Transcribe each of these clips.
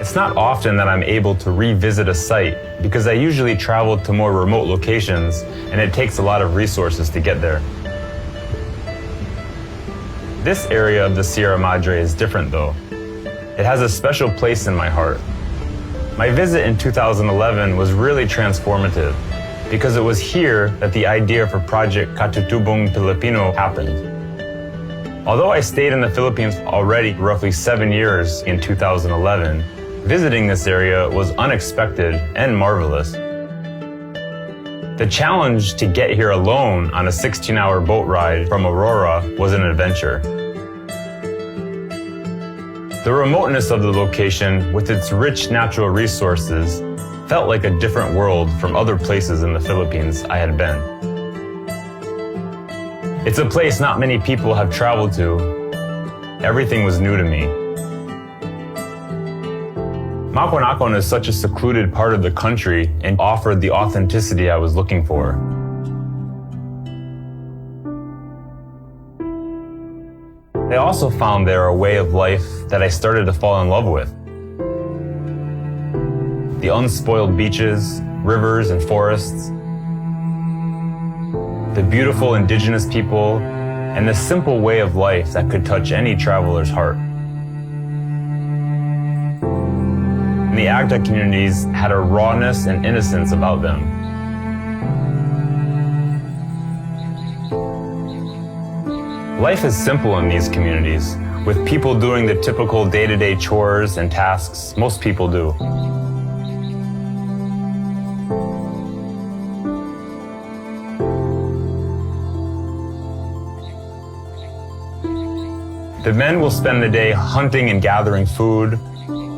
It's not often that I'm able to revisit a site because I usually travel to more remote locations and it takes a lot of resources to get there. This area of the Sierra Madre is different though. It has a special place in my heart. My visit in 2011 was really transformative because it was here that the idea for Project Katutubong Pilipino happened. Although I stayed in the Philippines already roughly 7 years in 2011, visiting this area was unexpected and marvelous. The challenge to get here alone on a 16-hour boat ride from Aurora was an adventure. The remoteness of the location, with its rich natural resources, felt like a different world from other places in the Philippines I had been. It's a place not many people have traveled to. Everything was new to me. Maconacon is such a secluded part of the country and offered the authenticity I was looking for. I also found there a way of life that I started to fall in love with. The unspoiled beaches, rivers, and forests, the beautiful indigenous people, and the simple way of life that could touch any traveler's heart. And the Agta communities had a rawness and innocence about them. Life is simple in these communities, with people doing the typical day-to-day chores and tasks most people do. The men will spend the day hunting and gathering food,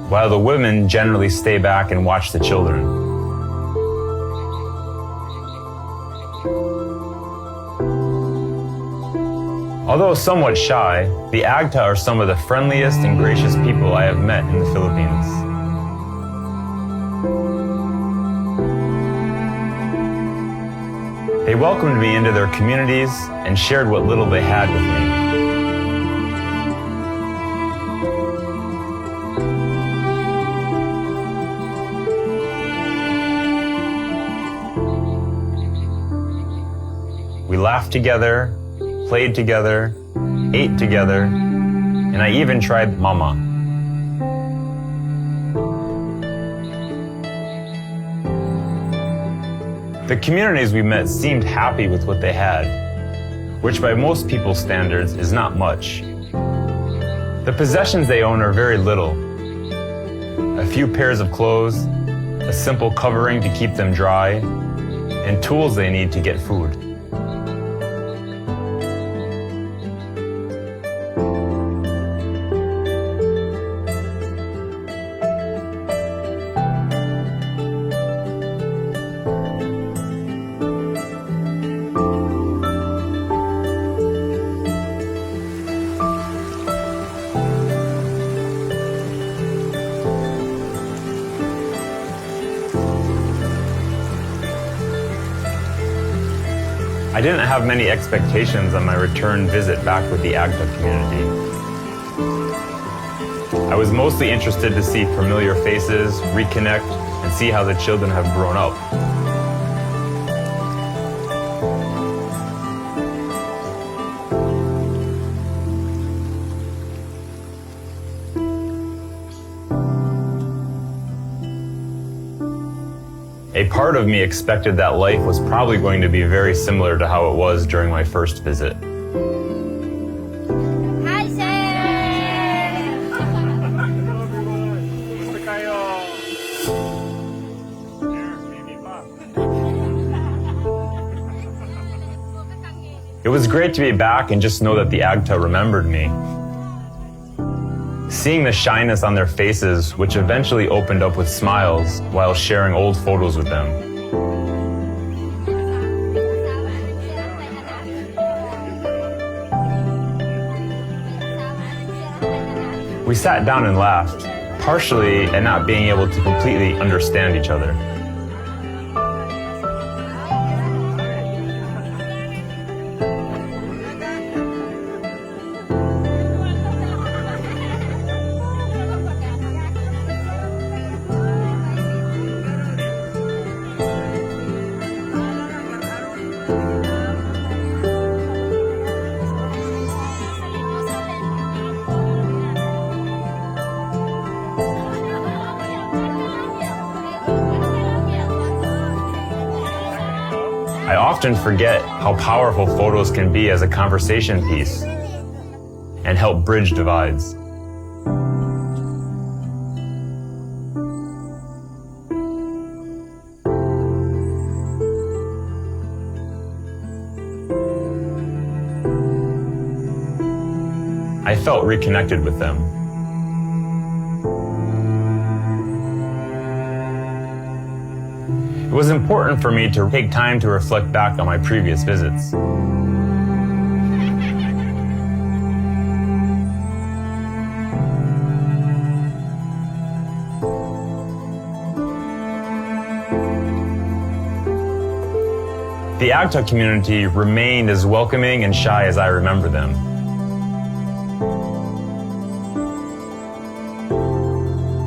while the women generally stay back and watch the children. Although somewhat shy, the Agta are some of the friendliest and gracious people I have met in the Philippines. They welcomed me into their communities and shared what little they had with me. We laughed together, played together, ate together, and I even tried mama. The communities we met seemed happy with what they had, which by most people's standards is not much. The possessions they own are very little. A few pairs of clothes, a simple covering to keep them dry, and tools they need to get food. I didn't have many expectations on my return visit back with the Agta community. I was mostly interested to see familiar faces, reconnect, and see how the children have grown up. A part of me expected that life was probably going to be very similar to how it was during my first visit. Hi, sir! It was great to be back and just know that the Agta remembered me. Seeing the shyness on their faces, which eventually opened up with smiles while sharing old photos with them. We sat down and laughed, partially at not being able to completely understand each other. I often forget how powerful photos can be as a conversation piece and help bridge divides. I felt reconnected with them. It was important for me to take time to reflect back on my previous visits. The Agta community remained as welcoming and shy as I remember them.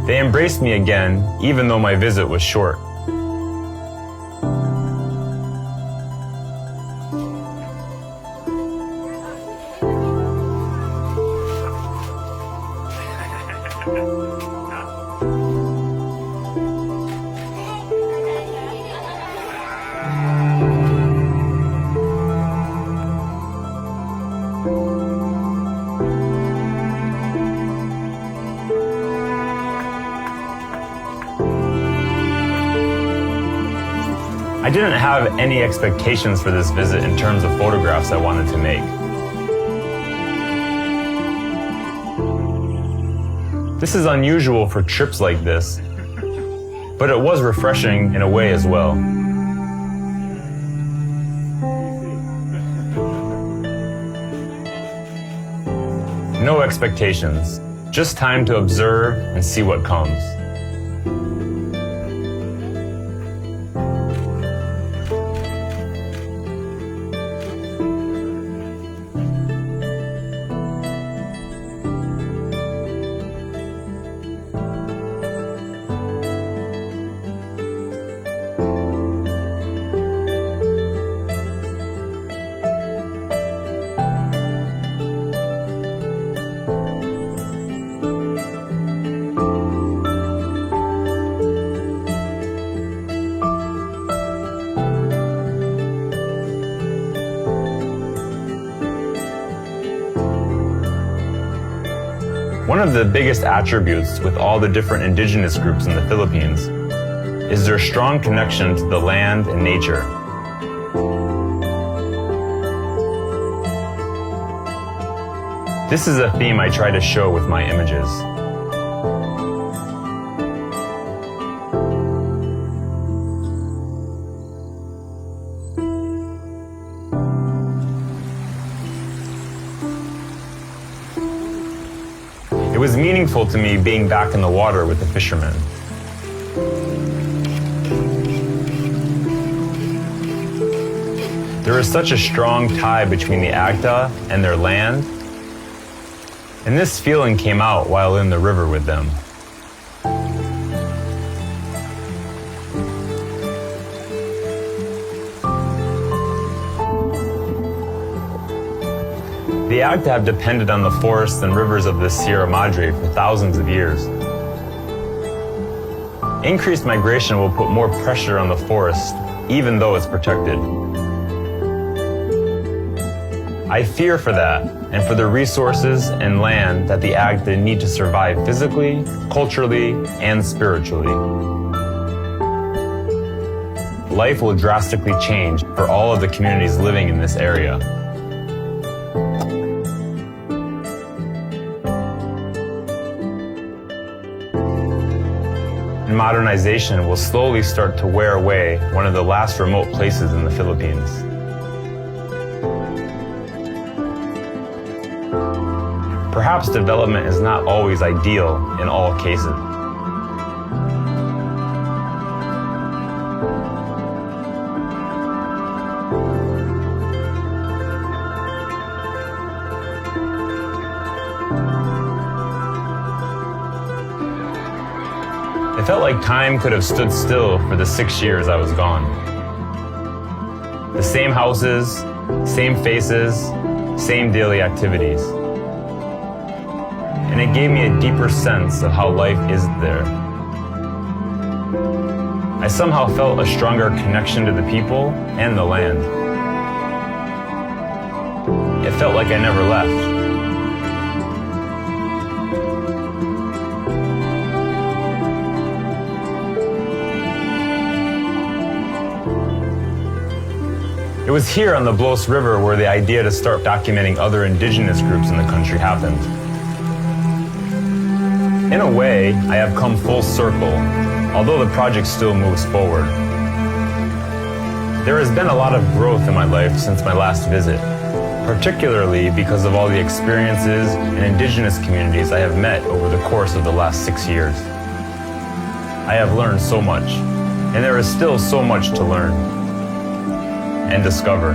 They embraced me again, even though my visit was short. I didn't have any expectations for this visit in terms of photographs I wanted to make. This is unusual for trips like this, but it was refreshing in a way as well. No expectations, just time to observe and see what comes. One of the biggest attributes with all the different indigenous groups in the Philippines is their strong connection to the land and nature. This is a theme I try to show with my images. It was meaningful to me being back in the water with the fishermen. There is such a strong tie between the Agta and their land, and this feeling came out while in the river with them. The Agta have depended on the forests and rivers of the Sierra Madre for thousands of years. Increased migration will put more pressure on the forest, even though it's protected. I fear for that and for the resources and land that the Agta need to survive physically, culturally, and spiritually. Life will drastically change for all of the communities living in this area. Modernization will slowly start to wear away one of the last remote places in the Philippines. Perhaps development is not always ideal in all cases. It felt like time could have stood still for the 6 years I was gone. The same houses, same faces, same daily activities. And it gave me a deeper sense of how life is there. I somehow felt a stronger connection to the people and the land. It felt like I never left. It was here on the Blos River where the idea to start documenting other indigenous groups in the country happened. In a way, I have come full circle, although the project still moves forward. There has been a lot of growth in my life since my last visit, particularly because of all the experiences and indigenous communities I have met over the course of the last 6 years. I have learned so much, and there is still so much to learn and discover.